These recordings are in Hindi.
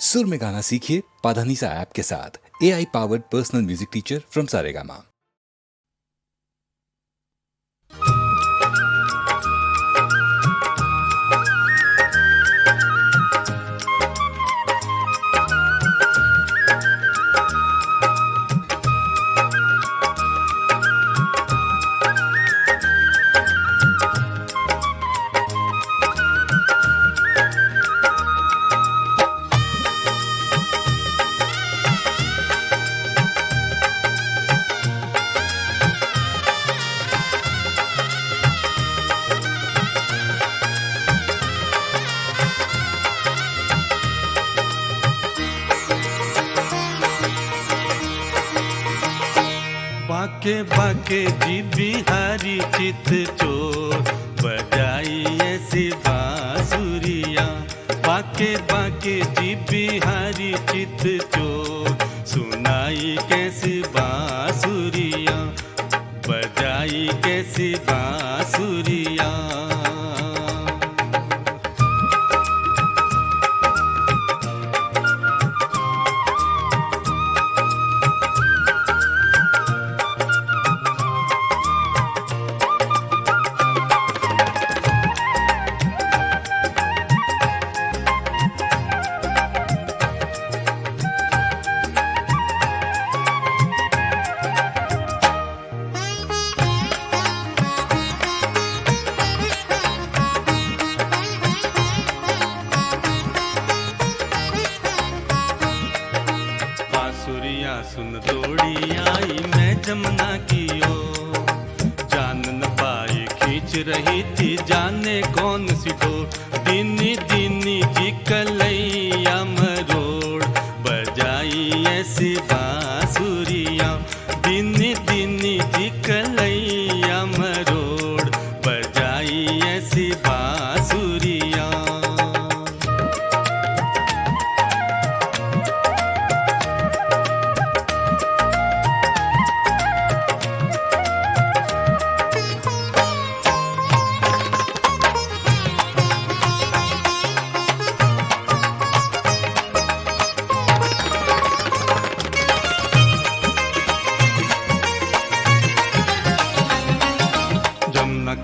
सुर में गाना सीखिए पाधानीसा ऐप के साथ। AI powered personal music teacher from Saregama. बाके बाके जी बिहारी चित चोर बजाई ऐसी बांसुरिया। बाके बाके जी बिहारी चित चोर सुनाई कैसी बांसुरिया, बजाई कैसी बांसुरिया। सुन दौड़ी आई मैं जमुना की ओर, जान न पाई खींच रही थी जाने कौन सी डोर। दीनी दीनी जी कलैया मरोड़ बजाई ऐसी बांसुरिया। दीनी दीनी जी कलैया मरोड़ बजाई ऐसी बांसुरिया।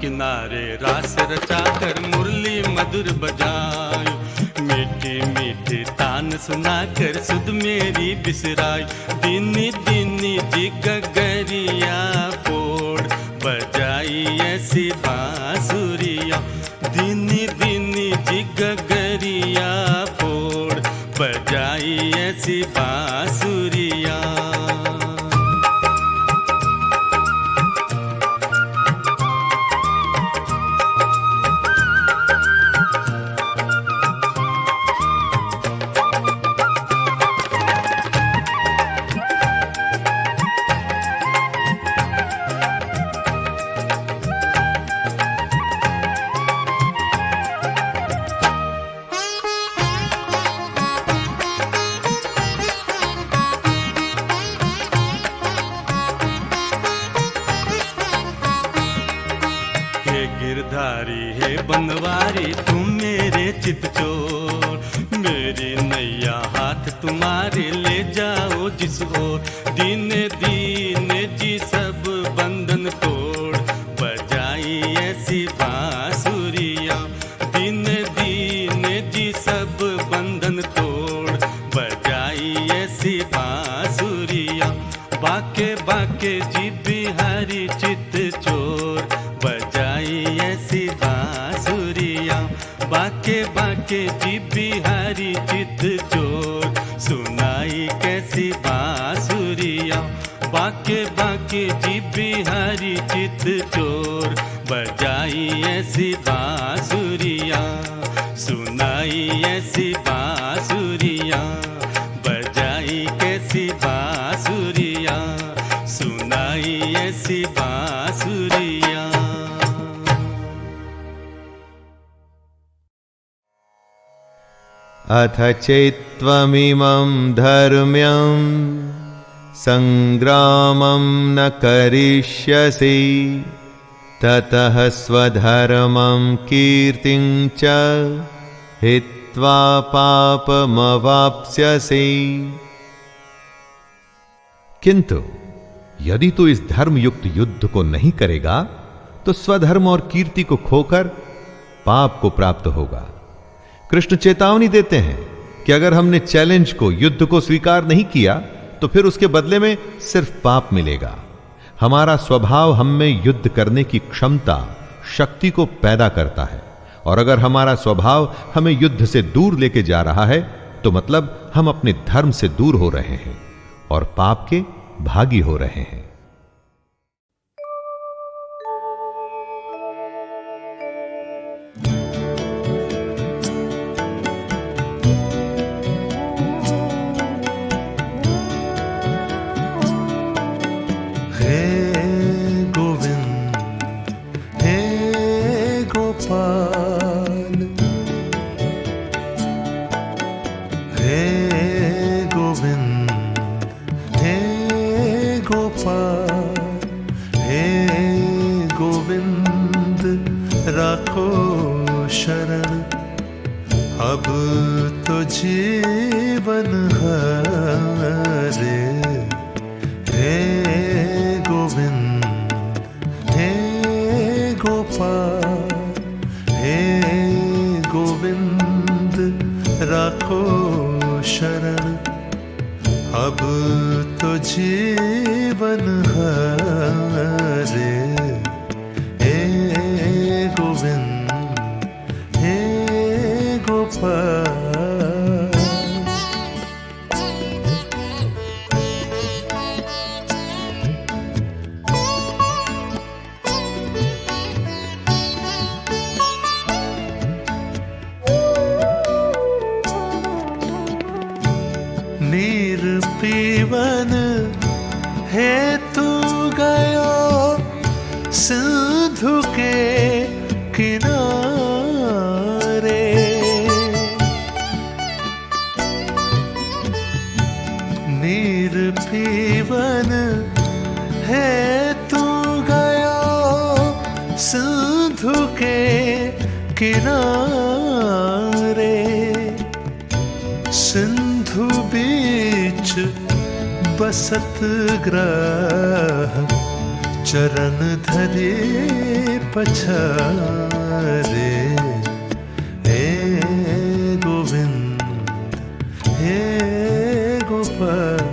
किनारे रास रचाकर मुरली मधुर बजाई, मीठी मीठी तान सुनाकर सुध मेरी बिसराई। दीनी दीनी जी गगरिया फोड़ बजाई ऐसी बांसुरिया। दीनी दीनी जी गगरिया फोड़ बजाई ऐसी बांसुरिया। गिरधारी है बनवारी तुम मेरे चित चोर, मेरी नैया हाथ तुम्हारे ले जाओ जिस ओर। दीने दीने जी सब बंधन तोड़ बजाई ऐसी बांसुरिया। दीने दीने जी सब बंधन तोड़ बजाई ऐसी बांसुरिया। बाके बाके जी बिहारी चित चोर बजाई ऐसी बांसुरिया। बाके बाके जी बिहारी चित चोर सुनाई कैसी बांसुरिया। बाके बाके जी बिहारी चित चोर बजाई ऐसी बांसुरिया। सुनाई ऐसी बांसुरिया, बजाई कैसी बांसुरिया। सुनाई ऐसी बांसुरिया। अथ चैत्त्वमिमं धर्म्यं संग्रामं न करिष्यसि, ततः स्वधर्मं कीर्तिं च हित्वा जित्वा पापमवाप्स्यसि। किंतु यदि तू इस धर्म युक्त युद्ध को नहीं करेगा तो स्वधर्म और कीर्ति को खोकर पाप को प्राप्त होगा। कृष्ण चेतावनी देते हैं कि अगर हमने चैलेंज को, युद्ध को स्वीकार नहीं किया तो फिर उसके बदले में सिर्फ पाप मिलेगा। हमारा स्वभाव हम में युद्ध करने की क्षमता, शक्ति को पैदा करता है, और अगर हमारा स्वभाव हमें युद्ध से दूर लेके जा रहा है तो मतलब हम अपने धर्म से दूर हो रहे हैं और पाप के भागी हो रहे हैं। राखो शरण, अब तो जीवन हरे। हे गोविंद हे गोपाल, हे गोविंद राखो शरण, अब तो जीवन हरे। नीर पीवन हेतु गयो सिंधु के किनारे। नीर पीवन हेतु गयो सिंधु के किनारे। सिंधु बीच बसत ग्रह, चरण धरे पछारे। हे गोविंद हे गोपाल,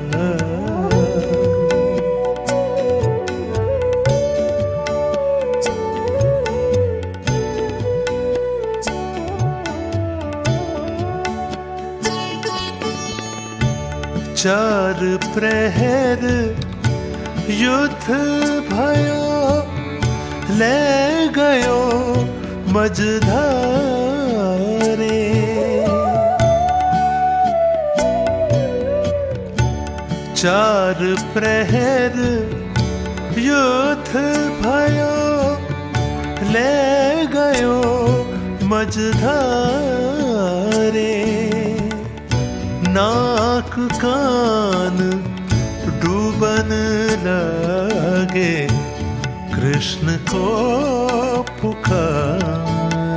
चार प्रहर युद्ध भयो, ले गयो मझधारे। चार प्रहर युद्ध भयो, ले गयो मझधारे। नाक कान डूबन लगे, कृष्ण को पुकारे।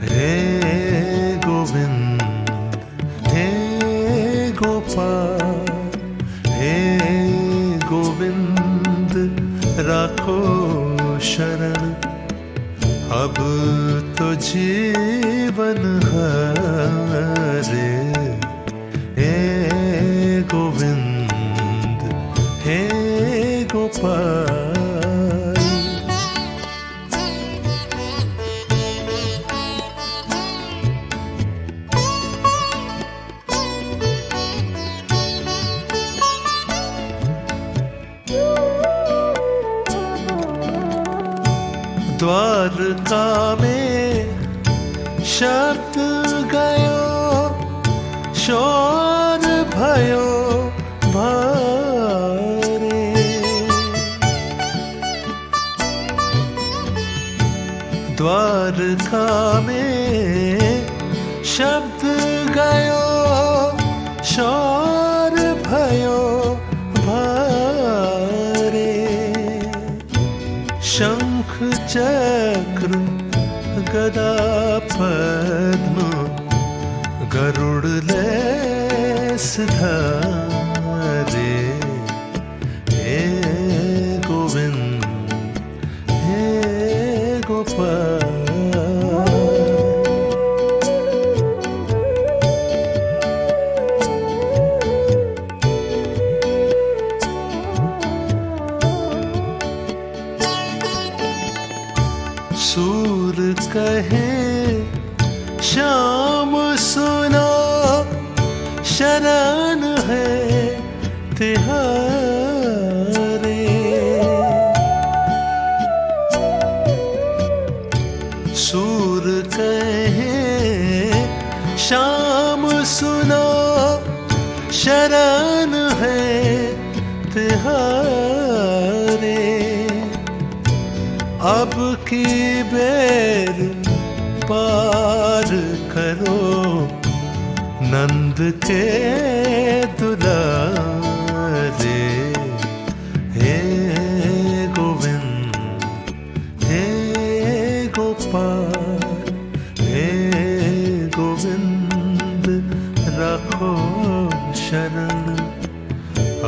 हे गोविंद हे गोपाल, हे गोविंद राखो शरण, अब तो जीवन हरे। हे गोविंद हे गोपाल, द्वारका में शब्द गयो, शोर भयो भारे। द्वारका में शब्द गयो, शोर भयो भारे। शंख चक्र गदा पद्म गरुड़ लेस धारे, हे गोविंद हे गोपाल। सूर कहे श्याम सुनो, शरण है तिहारे। सूर कहे श्याम सुनो, शरण है तिहारे। अब की बेर पार करो, नंद के दुलारे। हे गोविंद हे गोपाल, हे गोविंद रखो शरण।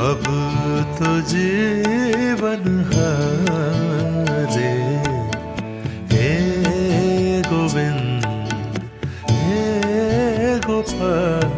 अब तो जीवन हारे, हे गोविंद हे गोपाल।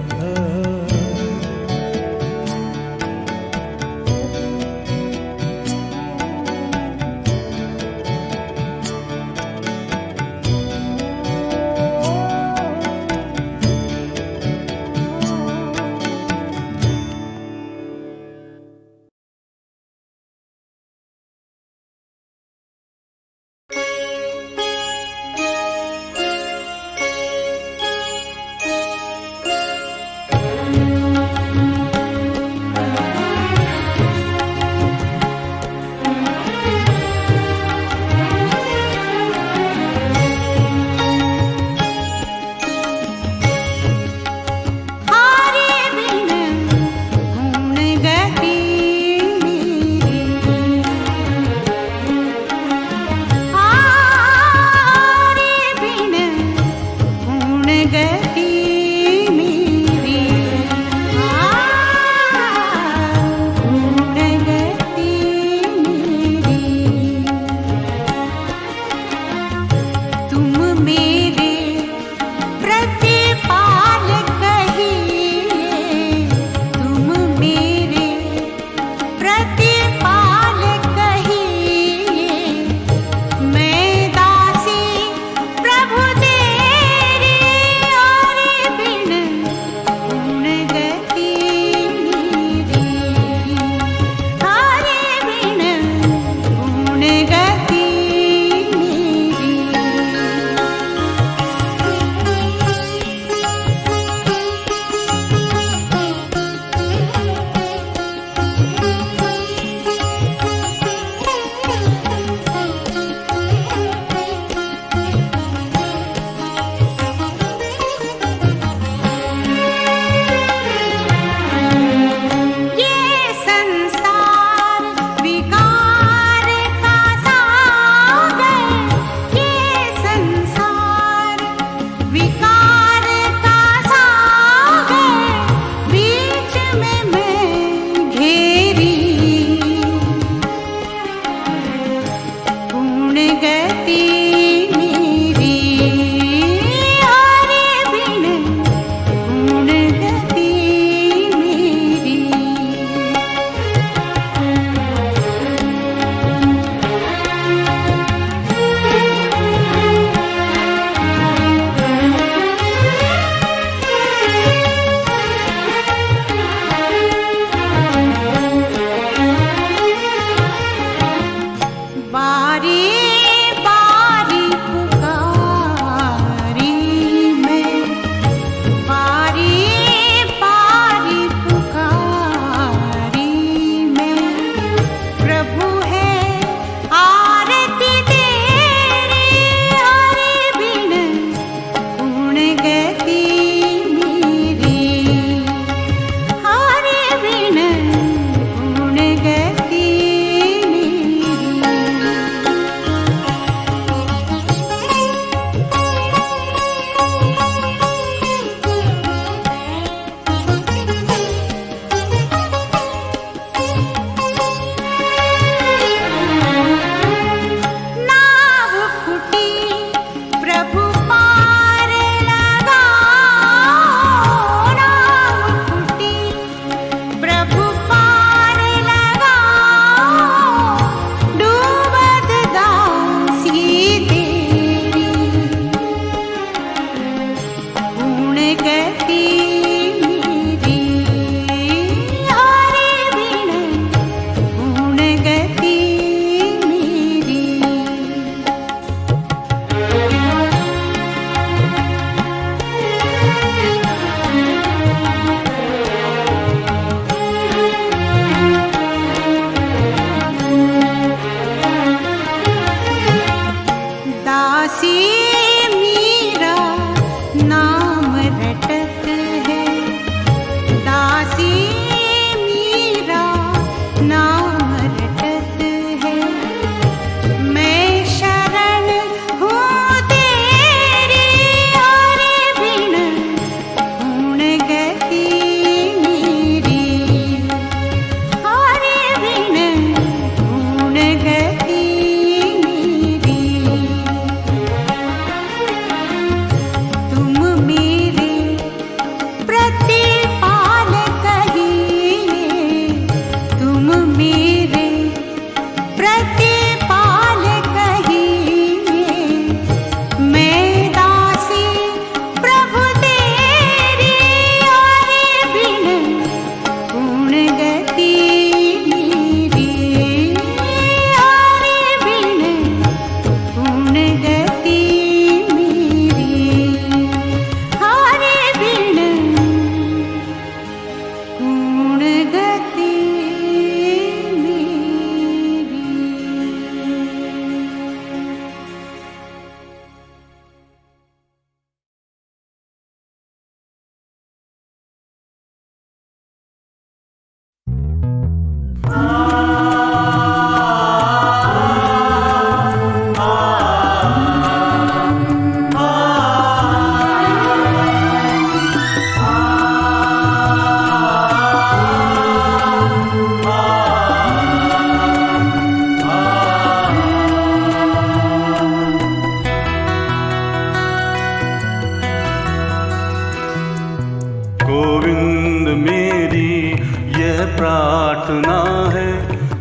यह प्रार्थना है,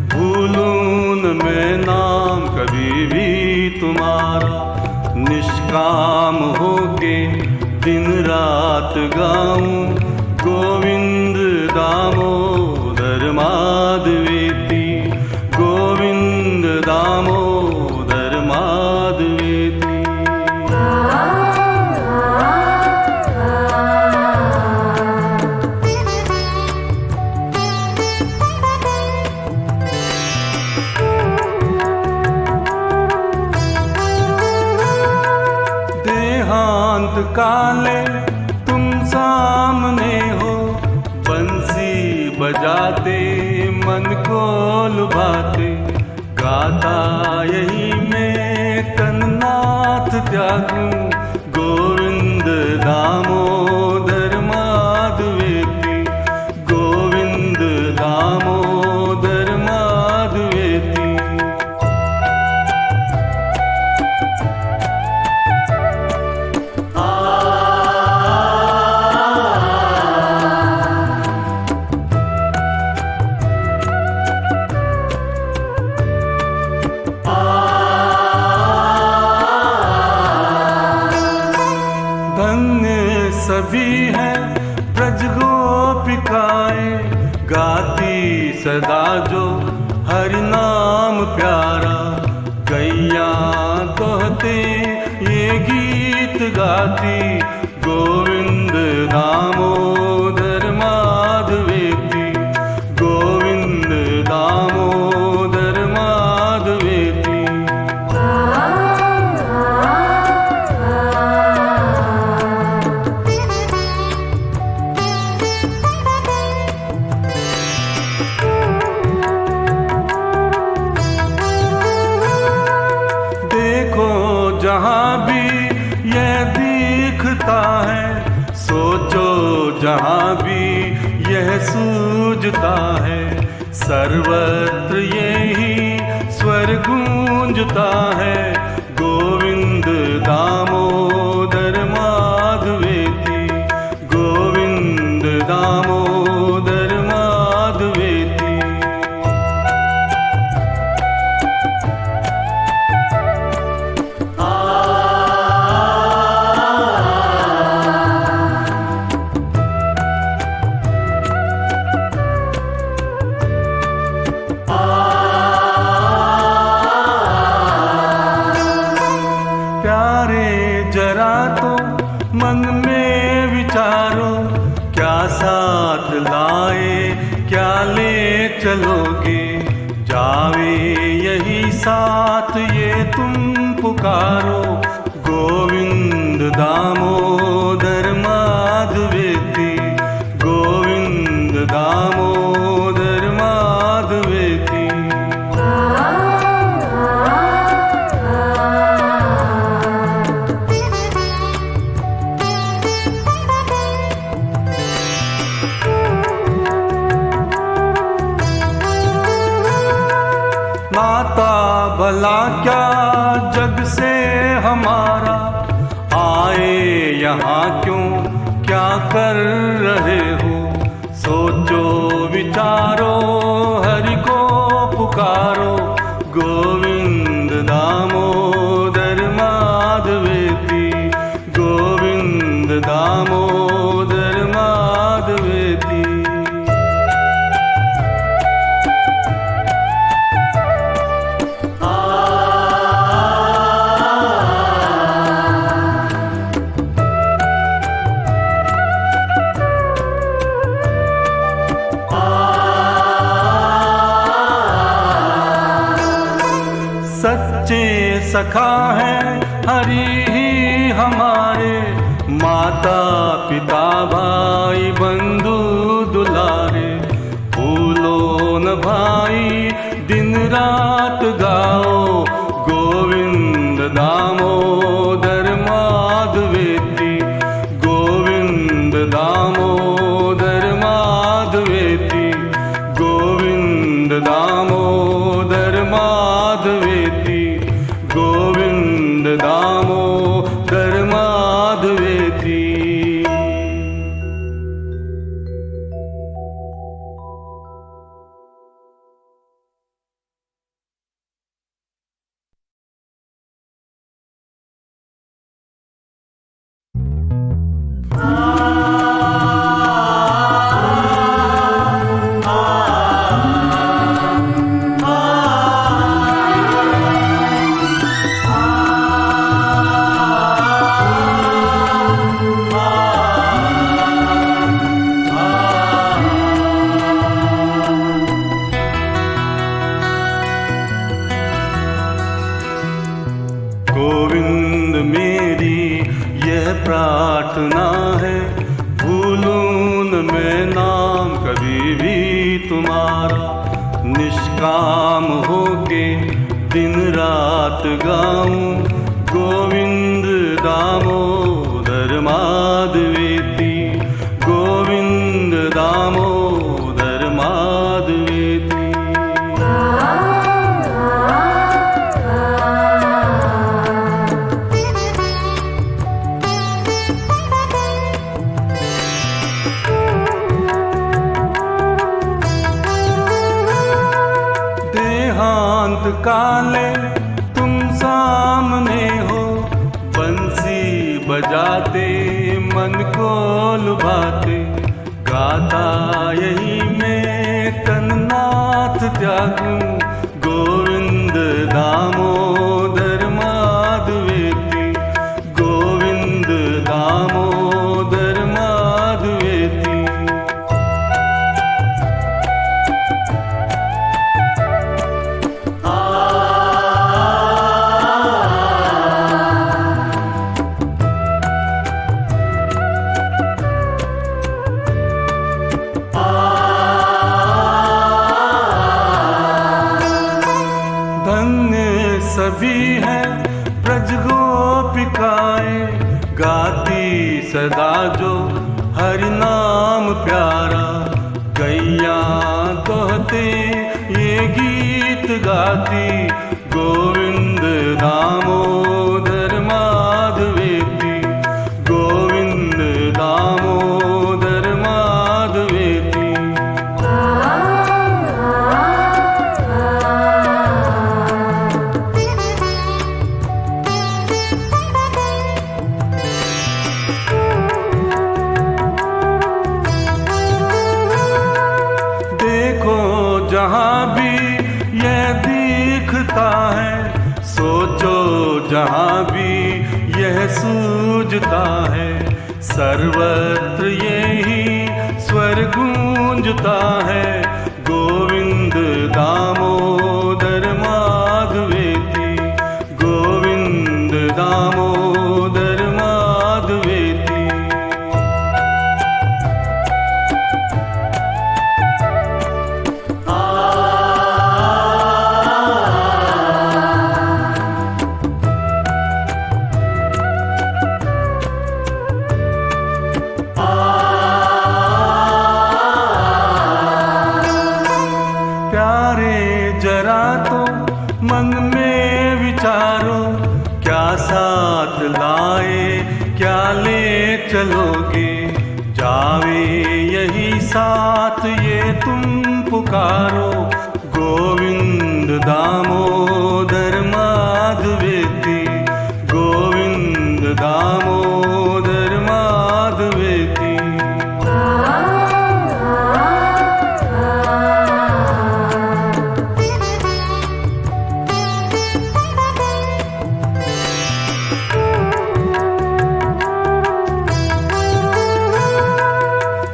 भूलूं न मैं नाम कभी भी तुम्हारा। निष्काम होके दिन रात गाऊं, गोविंद दामोदर माधवेति, गोविंद दामोदर माधवेति। देहांत काले तुम सामने हो, बंसी बजाते मन को लुभाते। गाता यही मैं तन्नाथ त्यागूं, गोविंद दामोदर माधवेति, गोविंद दामोदर माधवेति। धन्य सभी है ब्रज गोपिकाएं, गाती सदा जो हरि नाम प्यारा। गैया दोहते ये गीत गाती, गोविंद दामोदर माधवेति, गोविंद दामोदर माधवेति। जहाँ भी यह दिखता है, सोचो जहाँ भी यह सूझता है। सर्वत्र यही स्वर गूंजता है, गोविंद दामोदर माधवेति, गोविंद दामोदर माधवेति। प्यारे जरा तो मन में विचारो, क्या साथ लाए क्या ले चलोगे। जावे यही साथ ये तुम पुकारो, गोविंद दामोदर माधवेति, गोविंद दामोदर माधवेति। नाता भला क्या जग से हमारा, आए यहाँ क्यों क्या कर रहे हो। सोचो विचारो हरि को पुकारो, गोविंद दामोदर माधवेति, गोविंद दामोदर माधवेति। सच्चे सखा है हरि ही हमारे, माता पिता भाई बंधु दुलारे। भूलो न भाई दिन रात गाओ, गोविंद दामोदर माधवेति, गोविंद दामोदर माधवेति, गोविंद दामोदर माधवेति, गोविंद दामोदर माधवेति। माधवेति। मैं नाम कभी भी तुम्हारा निष्काम होके दिन रात गाऊं। गोविंद दामोदर माधवेति, गोविंद दामोदर माधवेति। देहांत काले तुम सामने हो, बंसी बजाते मन को लुभाते। गाता यही मैं तन्नाथ त्यागूं, गोविंद दामोदर माधवेति, गोविंद दामोदर माधवेति। धन्य सभी है ब्रज गोपिकाएं, गाती सदा जो हरि नाम प्यारा। गैया दोहते ये गीत गाती, गोविंद दामोदर माधवेति, गोविंद दामोदर माधवेति। जहाँ भी यह दिखता है, सोचो जहाँ भी यह सूझता है। सर्वत्र यही स्वर गूंजता है, गोविंद दामोदर माधवेति, गोविंद दामोदर माधवेति। प्यारे जरा तो मन में विचारो, क्या साथ लाए क्या ले चलोगे। जावे यही साथ ये तुम पुकारो, गोविंद दामोदर माधवेति, गोविंद दामोदर माधवेति।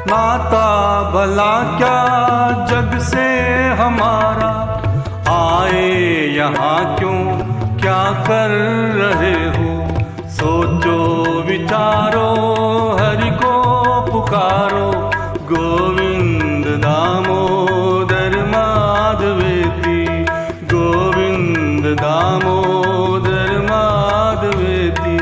नाता भला क्या जग से हमारा, आए यहाँ क्यों क्या कर रहे हो। सोचो विचारो हरि को पुकारो, गोविंद दामोदर माधवेति, गोविंद दामोदर माधवेति।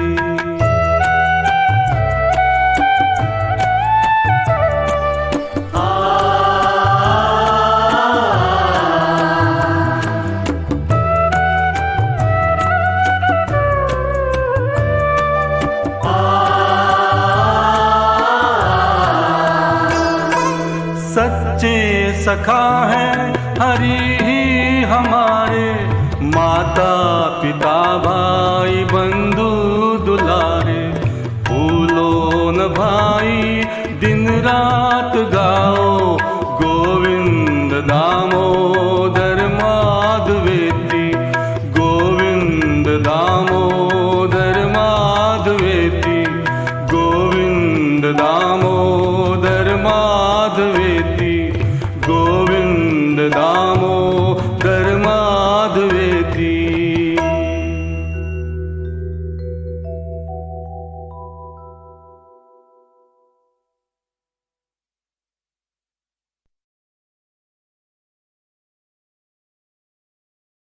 सच्चे सखा है हरि ही हमारे, माता पिता भाई बंधु दुलारे। भूलो न भाई दिन रात गाओ, गोविंद दामोदर माधवेति, गोविंद दामोदर माधवेति, गोविंद दामोदर माधवेति, गोविंद दामोदर